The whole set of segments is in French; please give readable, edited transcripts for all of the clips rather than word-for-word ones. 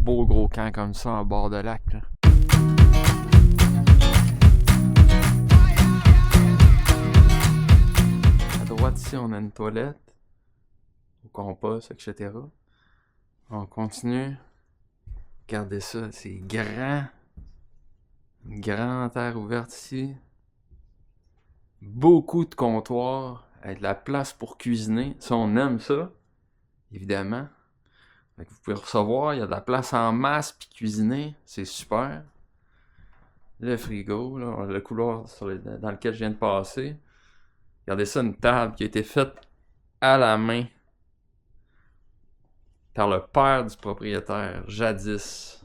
beau gros camp comme ça en bord de lac, là. À droite ici on a une toilette au compost, etc. On continue. Regardez ça, c'est grand. Une grande terre ouverte ici. Beaucoup de comptoirs avec de la place pour cuisiner. Ça, on aime ça, évidemment. Fait que vous pouvez recevoir, il y a de la place en masse puis cuisiner, c'est super. Le frigo, là, le couloir dans lequel je viens de passer. Regardez ça, une table qui a été faite à la main par le père du propriétaire, jadis.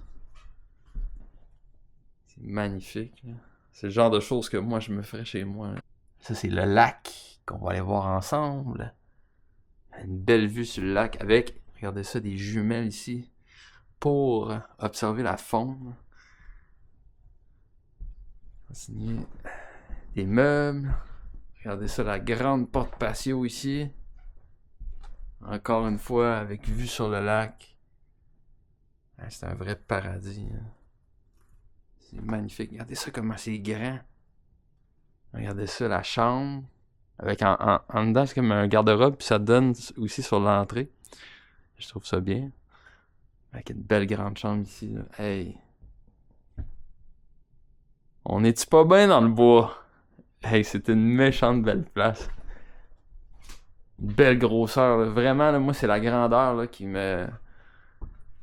C'est magnifique, là. C'est le genre de choses que moi je me ferais chez moi, là. Ça, c'est le lac qu'on va aller voir ensemble. Une belle vue sur le lac avec, regardez ça, des jumelles ici pour observer la faune. Continuer. Des meubles. Regardez ça, la grande porte patio ici. Encore une fois, avec vue sur le lac. C'est un vrai paradis, hein. C'est magnifique. Regardez ça, comment c'est grand. Regardez ça, la chambre. Avec en dedans, c'est comme un garde-robe, puis ça donne aussi sur l'entrée. Je trouve ça bien. Avec une belle grande chambre ici, là. Hey! On est-tu pas bien dans le bois? Hey, c'est une méchante belle place. Une belle grosseur, là. Vraiment, là, moi, c'est la grandeur là, qui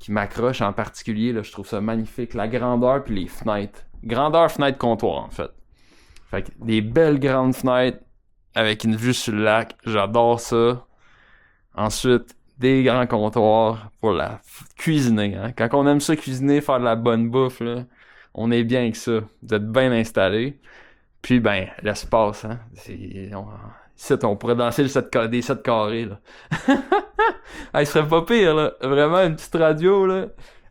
m'accroche en particulier. Là. Je trouve ça magnifique. La grandeur puis les fenêtres. Grandeur, fenêtre, comptoir, en fait. Fait que des belles grandes fenêtres avec une vue sur le lac. J'adore ça. Ensuite, des grands comptoirs pour la cuisiner. Hein. Quand on aime ça cuisiner, faire de la bonne bouffe, là, on est bien avec ça. Vous êtes bien installés. Puis, ben, l'espace. Hein. Ici, on pourrait danser des 7 carrés. Là. Il serait pas pire. Là. Vraiment, une petite radio. Là.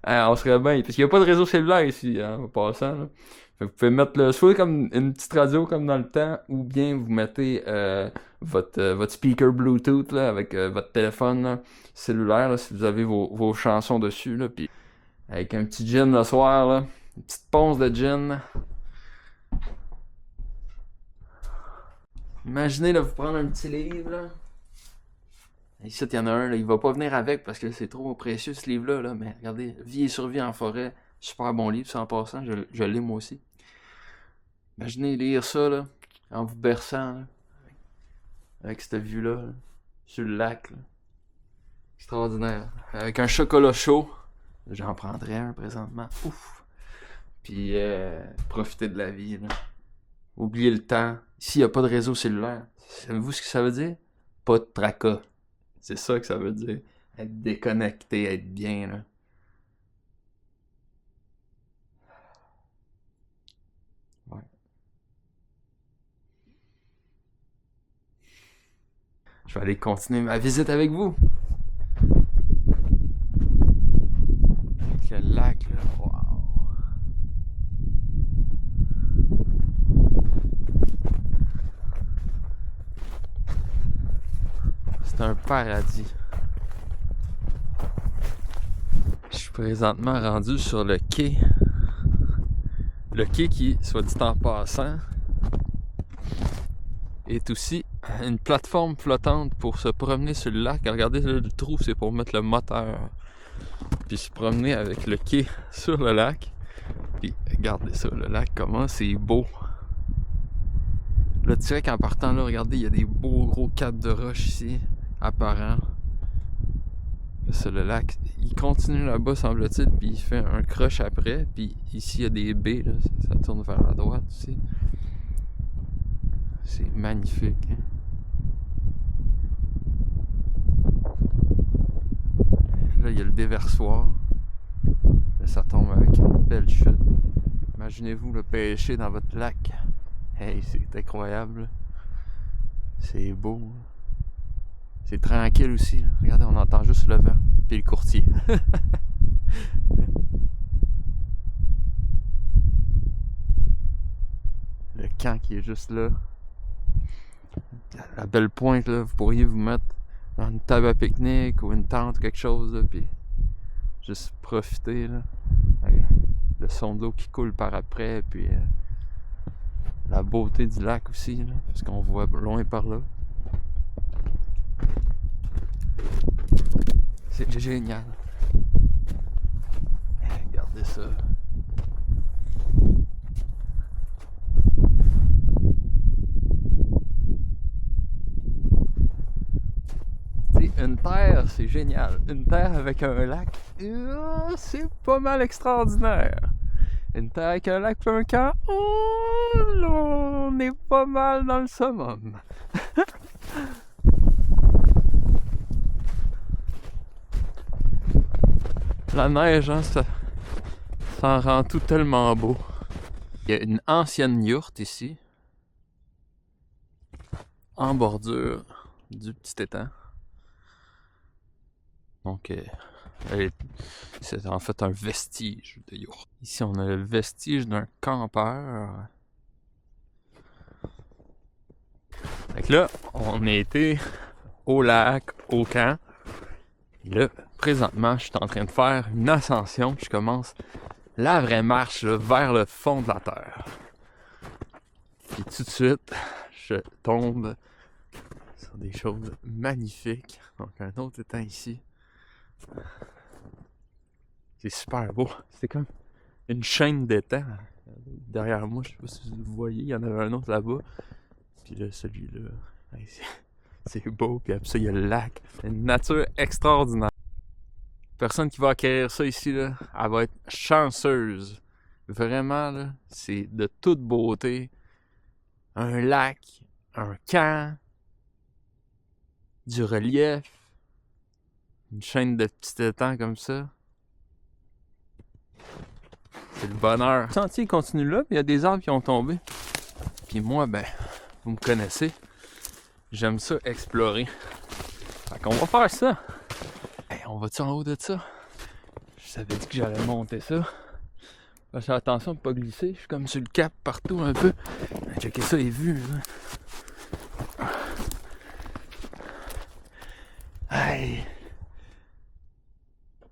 On serait bien. Parce qu'il n'y a pas de réseau cellulaire ici, hein, en passant. Là. Fait que vous pouvez mettre soit comme une petite radio comme dans le temps, ou bien vous mettez votre speaker Bluetooth là, avec votre téléphone là, cellulaire, là, si vous avez vos chansons dessus, là, puis avec un petit gin le soir, là, une petite ponce de gin. Imaginez là, vous prendre un petit livre. Là. Ici, il y en a un, là, il va pas venir avec parce que c'est trop précieux ce livre-là, là, mais regardez, Vie et survie en forêt, super bon livre, ça en passant, je l'ai moi aussi. Imaginez lire ça, là, en vous berçant, là, avec cette vue-là, là, sur le lac, là. Extraordinaire. Avec un chocolat chaud, j'en prendrais un présentement. Ouf! Puis, profiter de la vie, là. Oubliez le temps. Ici, il n'y a pas de réseau cellulaire. Savez-vous ce que ça veut dire? Pas de tracas. C'est ça que ça veut dire. Être déconnecté, être bien, là. Ouais. Je vais aller continuer ma visite avec vous. Quel lac, là. Wow. C'est un paradis. Je suis présentement rendu sur le quai. Le quai qui, soit dit en passant, est aussi une plateforme flottante pour se promener sur le lac. Regardez, là, le trou, c'est pour mettre le moteur. Puis se promener avec le quai sur le lac. Puis regardez ça, le lac, comment c'est beau. Là, direct en partant, là, regardez, il y a des beaux gros caps de roche ici, apparents. Ça, le lac, il continue là-bas, semble-t-il, puis il fait un croche après. Puis ici, il y a des baies, là, ça tourne vers la droite aussi. C'est magnifique, hein? Là, il y a le déversoir. Là, ça tombe avec une belle chute. Imaginez-vous le pêcher dans votre lac. Hey, c'est incroyable. C'est beau. C'est tranquille aussi. Là. Regardez, on entend juste le vent. Puis le courtier. Le camp qui est juste là. La belle pointe, là, vous pourriez vous mettre dans une table à pique-nique ou une tente ou quelque chose. Là, puis Juste profiter, là. Avec le son d'eau qui coule par après, puis la beauté du lac aussi, là, parce qu'on voit loin par là. C'est génial. Regardez ça. Une terre, c'est génial. Une terre avec un lac, c'est pas mal extraordinaire. Une terre avec un lac et un camp, là, on est pas mal dans le summum. La neige, hein, ça rend tout tellement beau. Il y a une ancienne yourte ici, en bordure du petit étang. Donc, c'est en fait un vestige de yourte. Ici, on a le vestige d'un campeur. Fait que là, on a été au lac, au camp. Et là, présentement, je suis en train de faire une ascension. Je commence la vraie marche là, vers le fond de la terre. Puis tout de suite, je tombe sur des choses magnifiques. Donc, un autre étang ici. C'est super beau. C'est comme une chaîne d'étangs. Derrière moi, je sais pas si vous voyez, il y en avait un autre là-bas. Puis là, celui-là, c'est beau. Puis après ça, il y a le lac. C'est une nature extraordinaire. Personne qui va acquérir ça ici, là, elle va être chanceuse. Vraiment, là, c'est de toute beauté. Un lac, un camp, du relief, une chaîne de petits étangs comme ça. C'est le bonheur. Le sentier continue là, puis il y a des arbres qui ont tombé. Puis moi, ben, vous me connaissez, j'aime ça explorer. Fait qu'on va faire ça. Hey, on va-tu en haut de ça? Je savais dit que j'allais monter ça. Faut faire attention de pas glisser. Je suis comme sur le cap partout un peu. Checker ça les vues. Hein. Hey!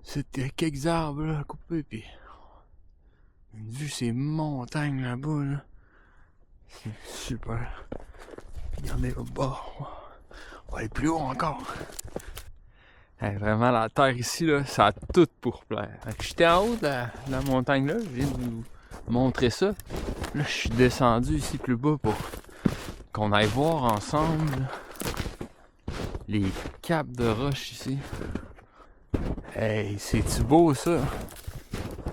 C'était quelques arbres là, coupés, puis une vue ces montagnes là-bas. Là. C'est super. Regardez au bord. On va aller plus haut encore. Hey, vraiment, la terre ici, là, ça a tout pour plaire. J'étais en haut de la montagne là, je viens de vous montrer ça. Là, je suis descendu ici plus bas pour qu'on aille voir ensemble les caps de roche ici. Hey, c'est-tu beau ça?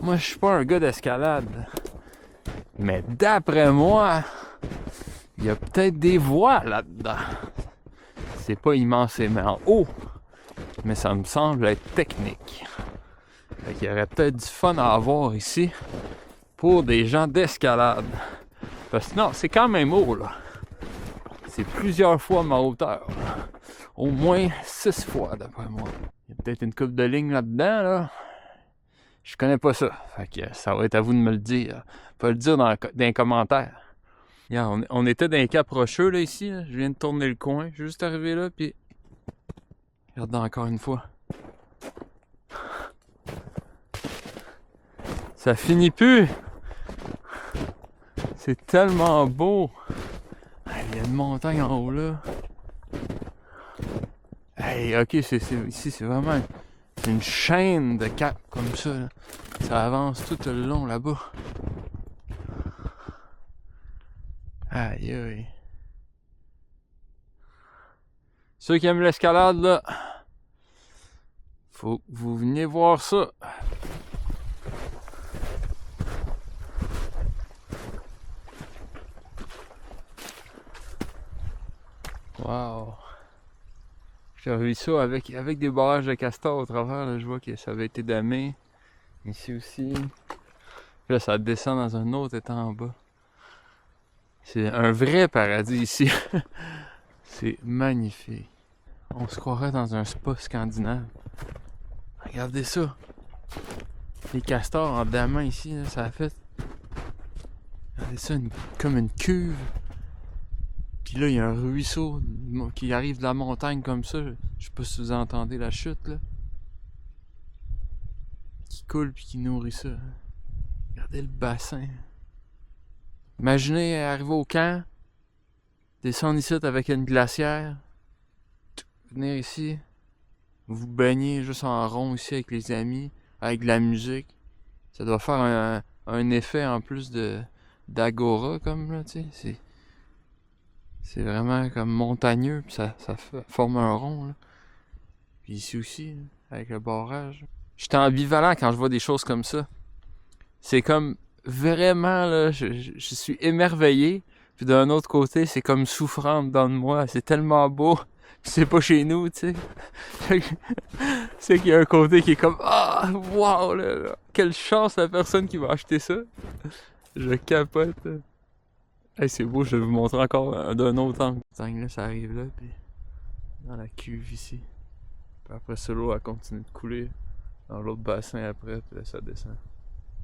Moi, je suis pas un gars d'escalade. Mais d'après moi, il y a peut-être des voies là-dedans. C'est pas immensément haut, mais ça me semble être technique. Fait qu'il y aurait peut-être du fun à avoir ici pour des gens d'escalade. Parce que non, c'est quand même haut là. C'est plusieurs fois ma hauteur. Au moins 6 fois d'après moi. Il y a peut-être une coupe de ligne là-dedans là. Je connais pas ça. Fait que ça va être à vous de me le dire. Pas le dire dans les commentaires. Regarde, on était dans les caps rocheux là ici. Là. Je viens de tourner le coin. Je suis juste arrivé là puis. Regarde encore une fois. Ça finit plus. C'est tellement beau. Il y a une montagne en haut là. Hey, ok, ici c'est vraiment une chaîne de caps comme ça. Là. Ça avance tout le long là-bas. Aïe aïe. Ceux qui aiment l'escalade là, faut que vous veniez voir ça. Wow. J'ai vu ça avec des barrages de castor au travers. Là, je vois que ça avait été damé. Ici aussi. Puis là, ça descend dans un autre étang en bas. C'est un vrai paradis ici. C'est magnifique. On se croirait dans un spa scandinave. Regardez ça. Les castors en damant ici, là, ça a fait. Regardez ça, comme une cuve. Puis là, il y a un ruisseau qui arrive de la montagne comme ça. Je sais pas si vous entendez la chute là. coule puis qui nourrit ça. Regardez le bassin. Imaginez arriver au camp, descendre ici avec une glacière, venir ici, vous baigner juste en rond ici avec les amis, avec de la musique. Ça doit faire un effet en plus d'agora comme là, tu sais. C'est vraiment comme montagneux, puis ça forme un rond, là. Puis ici aussi, là, avec le barrage. J'étais ambivalent quand je vois des choses comme ça. C'est comme vraiment, là, je suis émerveillé. Puis d'un autre côté, c'est comme souffrant dans moi. C'est tellement beau. Puis c'est pas chez nous, tu sais. C'est qu'il y a un côté qui est comme ah, wow, là. Quelle chance la personne qui va acheter ça. Je capote. Hey, c'est beau, je vais vous montrer encore d'un autre angle. Là, ça arrive là, puis dans la cuve ici. Puis après ça, l'eau, elle continue de couler dans l'autre bassin après, puis là, ça descend.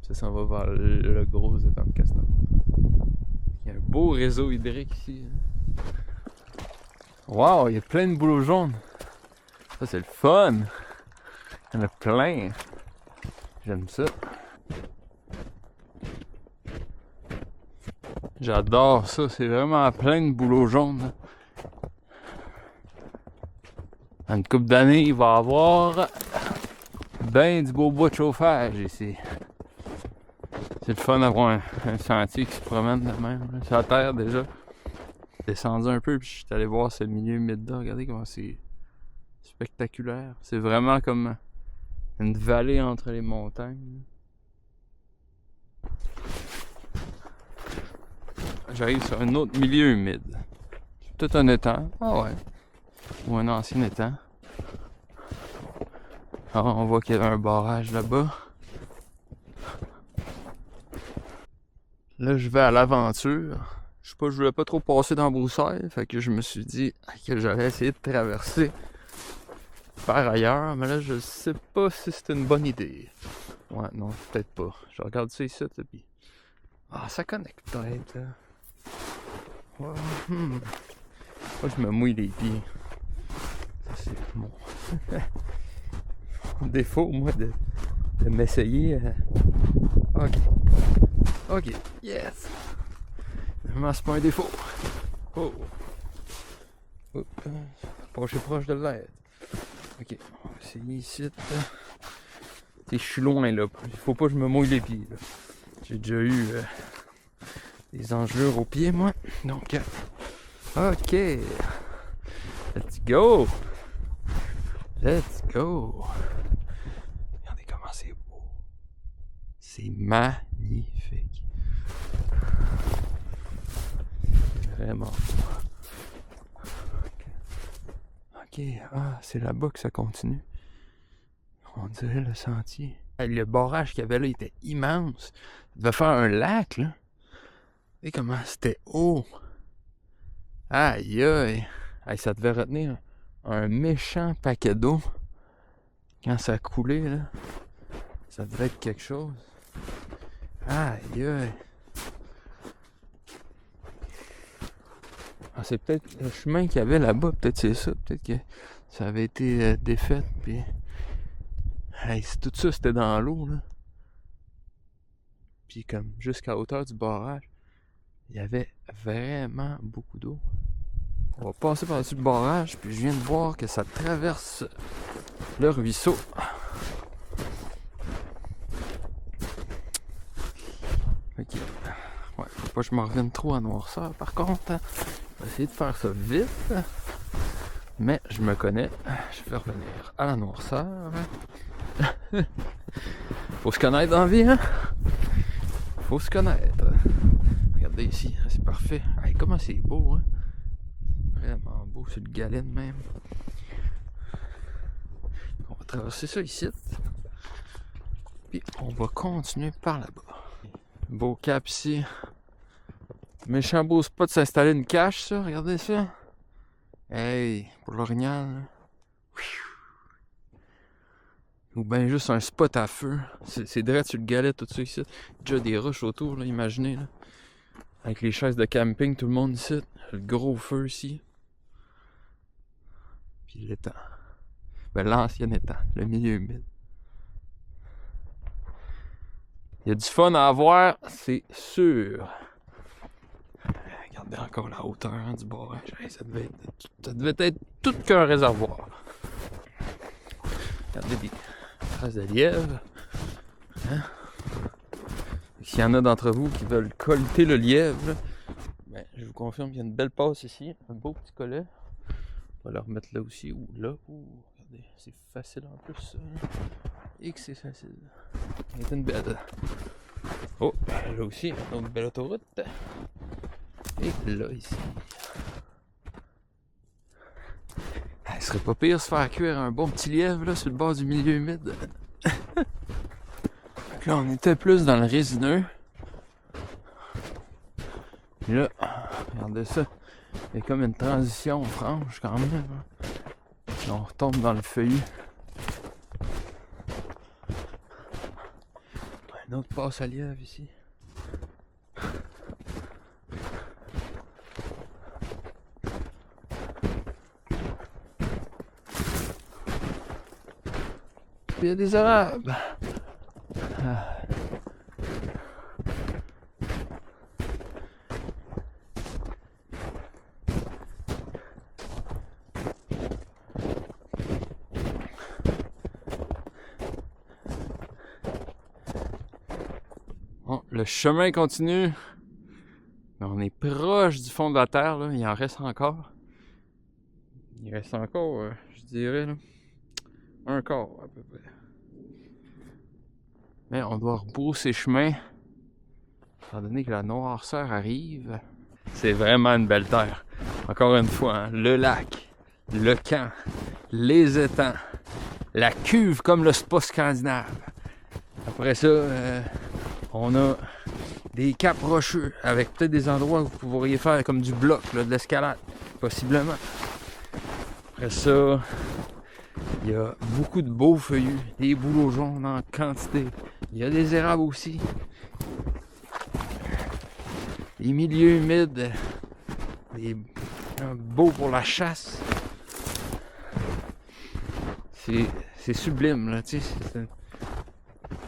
Puis ça s'en va vers le gros étang de Castor. Il y a un beau réseau hydrique ici. Wow, il y a plein de bouleaux jaunes. Ça, c'est le fun. Il y en a plein. J'aime ça. J'adore ça, c'est vraiment plein de bouleaux jaunes. Là. Dans une couple d'années, il va y avoir ben du beau bois de chauffage ici. C'est le fun d'avoir un sentier qui se promène de même. Là. Sur la terre déjà. Descendu un peu puis je suis allé voir ce milieu humide là. Regardez comment c'est spectaculaire. C'est vraiment comme une vallée entre les montagnes. J'arrive sur un autre milieu humide. Tout un étang. Ah ouais. Ou un ancien étang. Alors, on voit qu'il y avait un barrage là-bas. Là, je vais à l'aventure. Je sais pas, je voulais pas trop passer dans la broussaille. Fait que je me suis dit que j'allais essayer de traverser par ailleurs. Mais là, je sais pas si c'est une bonne idée. Ouais, non, peut-être pas. Je regarde ça ici, puis... Ah, ça connecte peut-être. Ouais, Moi, je me mouille les pieds. Ça, c'est mon défaut, moi, de m'essayer. Ok. Ok, yes! Vraiment, c'est pas un défaut. Oh! Pencher proche de l'aide. Ok, on va essayer ici. Je suis loin, là. Il faut pas que je me mouille les pieds, là. J'ai déjà eu des engelures aux pieds, moi. Donc, ok. Let's go! Let's go! Regardez comment c'est beau. C'est magnifique. Vraiment beau. Ok, ah, c'est là-bas que ça continue. On dirait le sentier. Le barrage qu'il y avait là était immense. Il devait faire un lac, là. Et comment c'était haut. Aïe aïe. Aïe, ça devait retenir un méchant paquet d'eau. Quand ça coulait, là. Ça devait être quelque chose. Aïe aïe. Ah, c'est peut-être le chemin qu'il y avait là-bas. Peut-être c'est ça. Peut-être que ça avait été défait. Puis... Hey, tout ça, c'était dans l'eau, là. Puis comme jusqu'à hauteur du barrage, il y avait vraiment beaucoup d'eau. On va passer par-dessus le barrage, puis je viens de voir que ça traverse le ruisseau. Ok. Ouais, faut pas que je m'en revienne trop à noirceur. Par contre, je vais essayer de faire ça vite. Mais je me connais. Je vais revenir à la noirceur. Faut se connaître dans la vie, hein? Faut se connaître. Regardez ici, c'est parfait. Hey, comment c'est beau, hein? Vraiment beau, c'est le galène même. On va traverser ça ici. Puis on va continuer par là-bas. Beau cap ici. Méchant beau spot de s'installer une cache, ça. Regardez ça. Hey, pour l'orignal. Ou bien juste un spot à feu. C'est direct sur le galet, tout ça ici. Déjà des roches autour, là, imaginez. Là. Avec les chaises de camping, tout le monde ici. Le gros feu ici. Puis l'étang. Ben l'ancien étang, le milieu humide. Il y a du fun à avoir, c'est sûr. Regardez encore la hauteur hein, du barrage. Hey, ça devait être tout qu'un réservoir. Regardez des traces de lièvre. Hein? S'il y en a d'entre vous qui veulent colleter le lièvre, ben, je vous confirme qu'il y a une belle passe ici. Un beau petit collet. On va le remettre là aussi ou là. Regardez, c'est facile en plus ça. Et que c'est facile. C'est une belle. Oh, là aussi, une autre belle autoroute. Et là, ici. Il serait pas pire de se faire cuire un bon petit lièvre là, sur le bord du milieu humide. Là, on était plus dans le résineux. Puis là, regardez ça. Il y a comme une transition franche quand même. Puis on retombe dans le feuillu. Un autre passe à lièvre ici. Puis il y a des arabes. Bon, le chemin continue. Mais on est proche du fond de la terre, là. Il en reste encore. Il reste encore, je dirais, là, un quart à peu près. Mais on doit rebrousser chemin. Étant donné que la noirceur arrive. C'est vraiment une belle terre. Encore une fois, hein, le lac, le camp, les étangs, la cuve comme le spa scandinave. Après ça, on a des caps rocheux avec peut-être des endroits où vous pourriez faire comme du bloc, là, de l'escalade, possiblement. Après ça, il y a beaucoup de beaux feuillus, des bouleaux jaunes en quantité. Il y a des érables aussi. Les milieux humides, beaux pour la chasse. C'est sublime, là, tu sais. C'est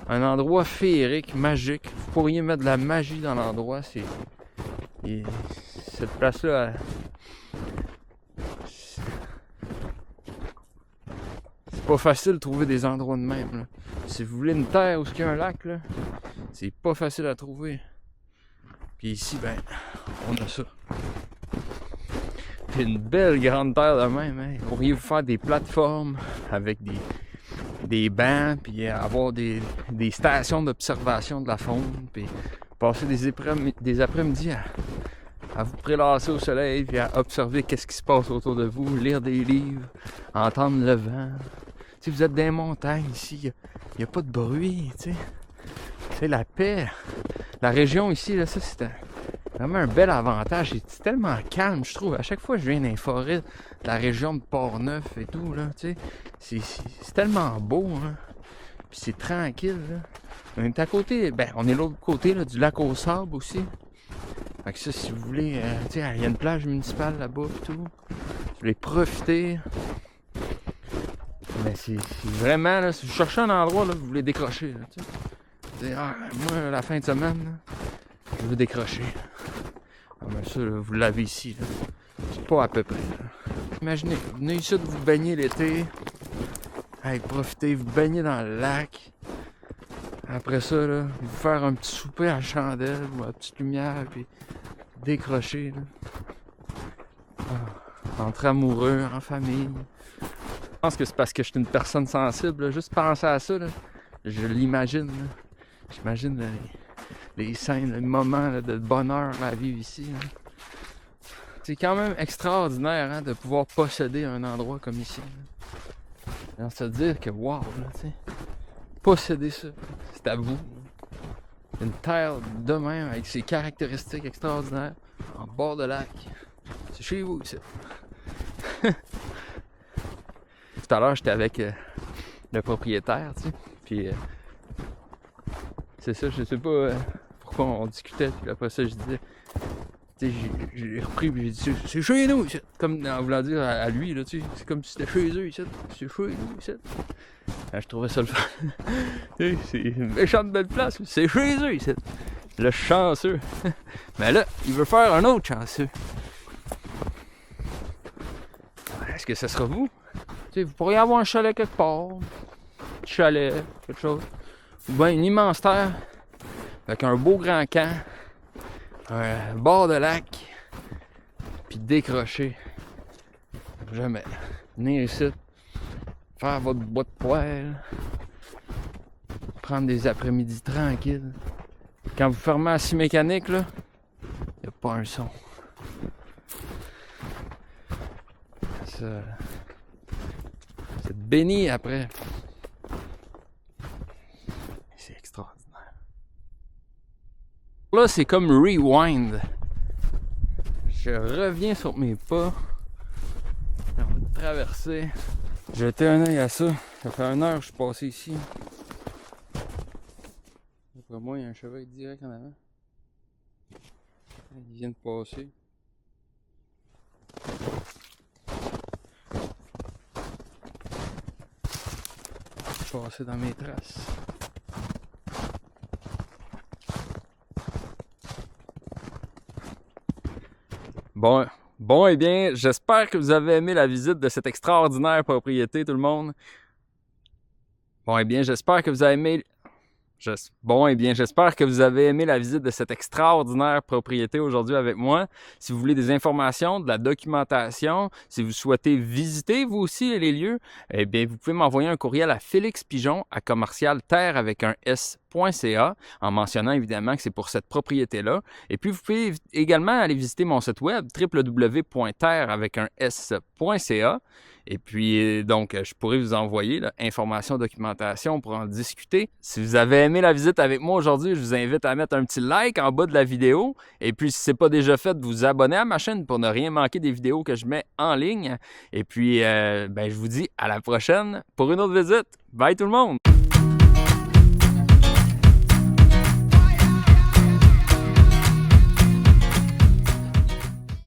un endroit féerique, magique. Vous pourriez mettre de la magie dans l'endroit. Cette place-là, c'est pas facile de trouver des endroits de même, là. Si vous voulez une terre où il y a un lac, là, c'est pas facile à trouver. Puis ici, ben, on a ça. Puis une belle grande terre de même, hein. Vous pourriez vous faire des plateformes avec des bancs, puis avoir des stations d'observation de la faune, puis passer des après-midi à vous prélasser au soleil, puis à observer qu'est-ce qui se passe autour de vous, lire des livres, entendre le vent. Si vous êtes dans les montagnes ici, il n'y a pas de bruit, tu sais. C'est la paix. La région ici, là, ça c'est vraiment un bel avantage. C'est tellement calme, je trouve. À chaque fois que je viens dans les forêts de la région de Port-Neuf et tout, là, tu sais, c'est tellement beau, hein. Puis c'est tranquille, là. On est à côté, ben, on est l'autre côté là, du lac aux sables aussi. Fait que ça, si vous voulez, tu sais, il y a une plage municipale là-bas et tout. Vous voulez profiter. Mais c'est vraiment, là, si vous cherchez un endroit, là, vous voulez décrocher, là, tu sais. Ah, moi, la fin de semaine, là, je veux décrocher. Ah, ben ça, là, vous l'avez ici, là. C'est pas à peu près, là. Imaginez, vous venez ici de vous baigner l'été. Hey, profitez, vous baignez dans le lac. Après ça, là, vous faire un petit souper à la chandelle ou à la petite lumière, puis décrocher, là. Ah, entre amoureux, en famille. Je pense que c'est parce que je suis une personne sensible, là. Juste penser à ça, là, je l'imagine, là. J'imagine là, les scènes, les moments là, de bonheur à vivre ici. Là. C'est quand même extraordinaire hein, de pouvoir posséder un endroit comme ici. Là. Se dire que wow, là, posséder ça, c'est à vous. Une terre de même avec ses caractéristiques extraordinaires, en bord de lac. C'est chez vous ici. Tout à l'heure, j'étais avec le propriétaire, tu sais, puis c'est ça, je sais pas pourquoi on discutait, puis après ça, je disais, tu sais, j'ai repris, puis j'ai dit, c'est chez nous, ici. Comme en voulant dire à lui, là, tu sais, c'est comme si c'était chez eux, ici, c'est chez nous, ici. Je trouvais ça le fun. C'est une méchante belle place. C'est chez eux ici. Le chanceux. Mais là, il veut faire un autre chanceux. Est-ce que ce sera vous? T'sais, vous pourriez avoir un chalet quelque part. Un petit chalet, quelque chose. Ou bien une immense terre. Avec un beau grand camp. Un bord de lac. Puis décrocher. Jamais. Venir ici. Faire votre bois de poêle. Prendre des après-midi tranquilles. Quand vous fermez la scie mécanique, là, il n'y a pas un son. C'est béni après. C'est extraordinaire. Là, c'est comme rewind. Je reviens sur mes pas. On va traverser. J'ai jeté un œil à ça. Ça fait 1 heure que je suis passé ici. Après moi, il y a un cheval direct en avant. Il vient de passer. Passer dans mes traces. Bon et bien, j'espère que vous avez aimé la visite de cette extraordinaire propriété, tout le monde. Bon et bien, j'espère que vous avez aimé... j'espère que vous avez aimé la visite de cette extraordinaire propriété aujourd'hui avec moi. Si vous voulez des informations, de la documentation, si vous souhaitez visiter vous aussi les lieux, eh bien, vous pouvez m'envoyer un courriel à felixpigeon@commercialterre avec un s.ca en mentionnant évidemment que c'est pour cette propriété-là. Et puis, vous pouvez également aller visiter mon site web www.terre avec un s.ca. Et puis, donc, je pourrais vous envoyer information, documentation pour en discuter. Si vous avez aimé la visite avec moi aujourd'hui, je vous invite à mettre un petit like en bas de la vidéo. Et puis, si ce n'est pas déjà fait, de vous abonner à ma chaîne pour ne rien manquer des vidéos que je mets en ligne. Et puis, je vous dis à la prochaine pour une autre visite. Bye tout le monde!